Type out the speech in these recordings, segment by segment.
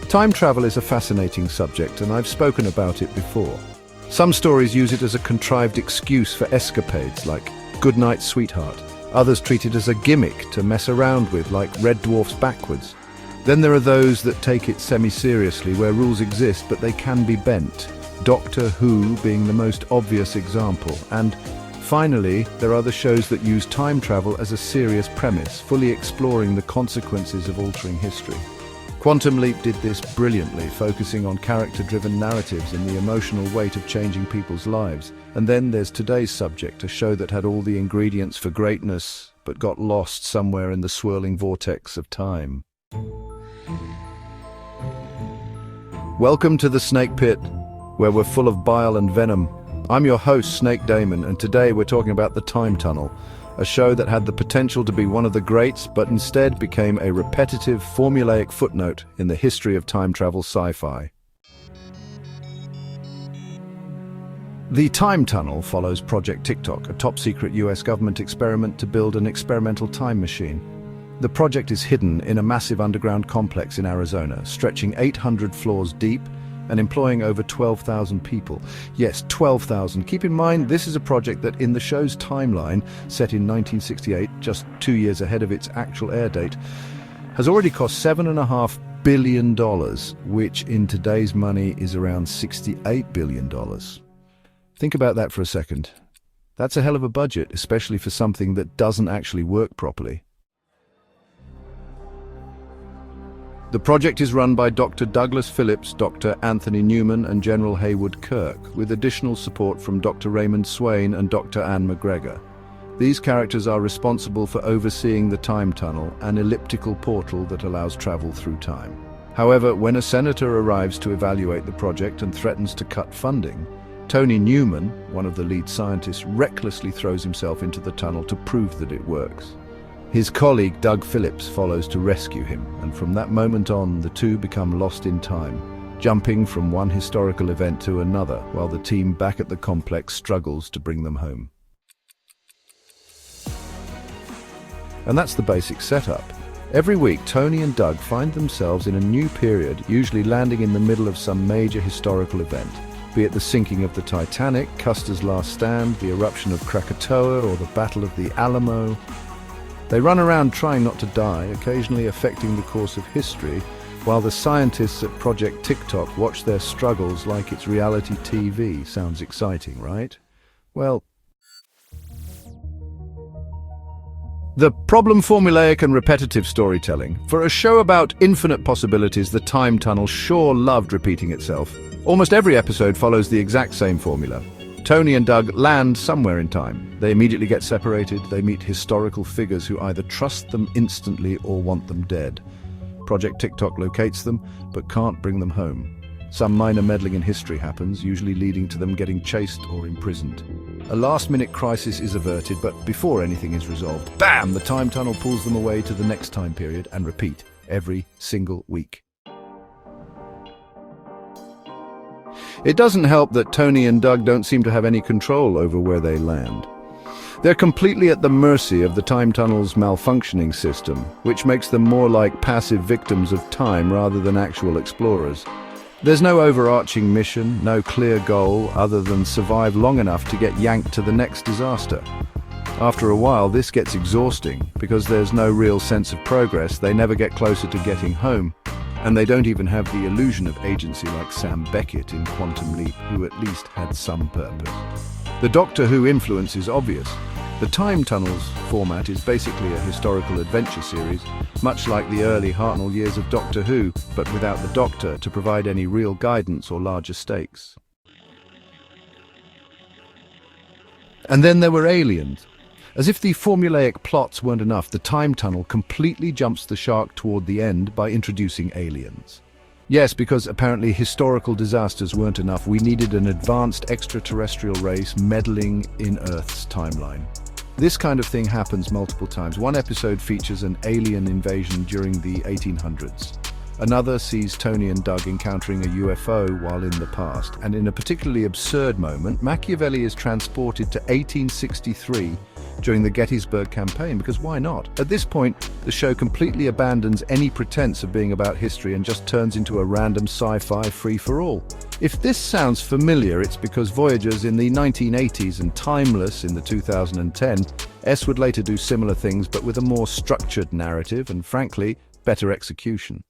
Time travel is a fascinating subject, and I've spoken about it before. Some stories use it as a contrived excuse for escapades, like "Good night, sweetheart." Others treat it as a gimmick to mess around with, like Red Dwarf's backwards. Then there are those that take it semi-seriously, where rules exist but they can be bent. Doctor Who being the most obvious example. And finally, there are the shows that use time travel as a serious premise, fully exploring the consequences of altering history. Quantum Leap did this brilliantly, focusing on character-driven narratives and the emotional weight of changing people's lives. And then there's today's subject, a show that had all the ingredients for greatness, but got lost somewhere in the swirling vortex of time. Welcome to the Snake Pit, where we're full of bile and venom. I'm your host, Snake Daemon, and today we're talking about The Time Tunnel, a show that had the potential to be one of the greats, but instead became a repetitive, formulaic footnote in the history of time travel sci-fi. The Time Tunnel follows Project Tic-Toc, a top-secret US government experiment to build an experimental time machine. The project is hidden in a massive underground complex in Arizona, stretching 800 floors deep and employing over 12,000 people. Yes, 12,000. Keep in mind, this is a project that, in the show's timeline, set in 1968, just 2 years ahead of its actual air date, has already cost $7.5 billion, which in today's money is around $68 billion. Think about that for a second. That's a hell of a budget, especially for something that doesn't actually work properly. The project is run by Dr. Douglas Phillips, Dr. Anthony Newman, and General Haywood Kirk, with additional support from Dr. Raymond Swain and Dr. Anne McGregor. These characters are responsible for overseeing the time tunnel, an elliptical portal that allows travel through time. However, when a senator arrives to evaluate the project and threatens to cut funding, Tony Newman, one of the lead scientists, recklessly throws himself into the tunnel to prove that it works. His colleague, Doug Phillips, follows to rescue him, and from that moment on, the two become lost in time, jumping from one historical event to another, while the team back at the complex struggles to bring them home. And that's the basic setup. Every week, Tony and Doug find themselves in a new period, usually landing in the middle of some major historical event, be it the sinking of the Titanic, Custer's last stand, the eruption of Krakatoa, or the Battle of the Alamo. They run around trying not to die, occasionally affecting the course of history, while the scientists at Project Tic-Toc watch their struggles like it's reality TV. Sounds exciting, right? Well, the problem: formulaic and repetitive storytelling. For a show about infinite possibilities, The Time Tunnel sure loved repeating itself. Almost every episode follows the exact same formula. Tony and Doug land somewhere in time. They immediately get separated. They meet historical figures who either trust them instantly or want them dead. Project Tic-Toc locates them, but can't bring them home. Some minor meddling in history happens, usually leading to them getting chased or imprisoned. A last-minute crisis is averted, but before anything is resolved, bam! The time tunnel pulls them away to the next time period, and repeat every single week. It doesn't help that Tony and Doug don't seem to have any control over where they land. They're completely at the mercy of the time tunnel's malfunctioning system, which makes them more like passive victims of time rather than actual explorers. There's no overarching mission, no clear goal other than survive long enough to get yanked to the next disaster. After a while, this gets exhausting because there's no real sense of progress. They never get closer to getting home. And they don't even have the illusion of agency like Sam Beckett in Quantum Leap, who at least had some purpose. The Doctor Who influence is obvious. The Time Tunnel's format is basically a historical adventure series, much like the early Hartnell years of Doctor Who, but without the Doctor to provide any real guidance or larger stakes. And then there were aliens. As if the formulaic plots weren't enough, the Time Tunnel completely jumps the shark toward the end by introducing aliens. Yes, because apparently historical disasters weren't enough, we needed an advanced extraterrestrial race meddling in Earth's timeline. This kind of thing happens multiple times. One episode features an alien invasion during the 1800s. Another sees Tony and Doug encountering a UFO while in the past, and in a particularly absurd moment, Machiavelli is transported to 1863 during the Gettysburg campaign, because why not? At this point, the show completely abandons any pretense of being about history and just turns into a random sci-fi free-for-all. If this sounds familiar, it's because Voyager's in the 1980s and Timeless in the 2010, S would later do similar things but with a more structured narrative and, frankly, better execution.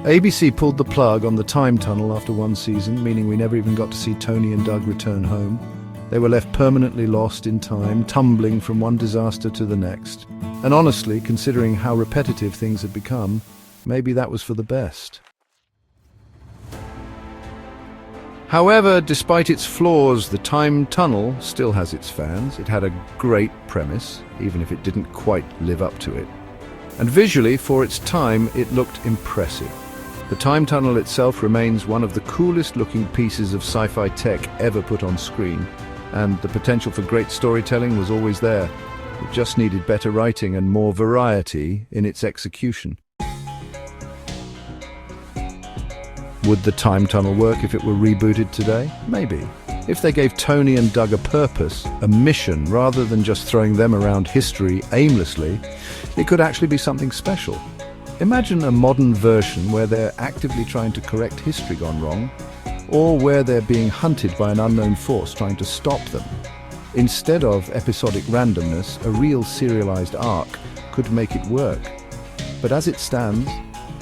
ABC pulled the plug on the time tunnel after one season, meaning we never even got to see Tony and Doug return home. They were left permanently lost in time, tumbling from one disaster to the next. And honestly, considering how repetitive things had become, maybe that was for the best. However, despite its flaws, the time tunnel still has its fans. It had a great premise, even if it didn't quite live up to it. And visually, for its time, it looked impressive. The time tunnel itself remains one of the coolest looking pieces of sci-fi tech ever put on screen, and the potential for great storytelling was always there. It just needed better writing and more variety in its execution. Would the time tunnel work if it were rebooted today? Maybe. If they gave Tony and Doug a purpose, a mission, rather than just throwing them around history aimlessly, it could actually be something special. Imagine a modern version where they're actively trying to correct history gone wrong, or where they're being hunted by an unknown force trying to stop them. Instead of episodic randomness, a real serialized arc could make it work. But as it stands,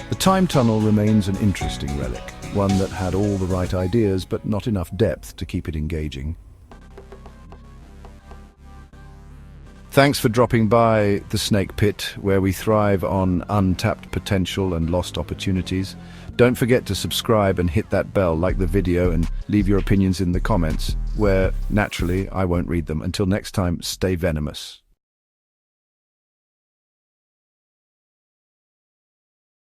the time tunnel remains an interesting relic, one that had all the right ideas but not enough depth to keep it engaging. Thanks for dropping by the Snake Pit, where we thrive on untapped potential and lost opportunities. Don't forget to subscribe and hit that bell, like the video, and leave your opinions in the comments, where, naturally, I won't read them. Until next time, stay venomous.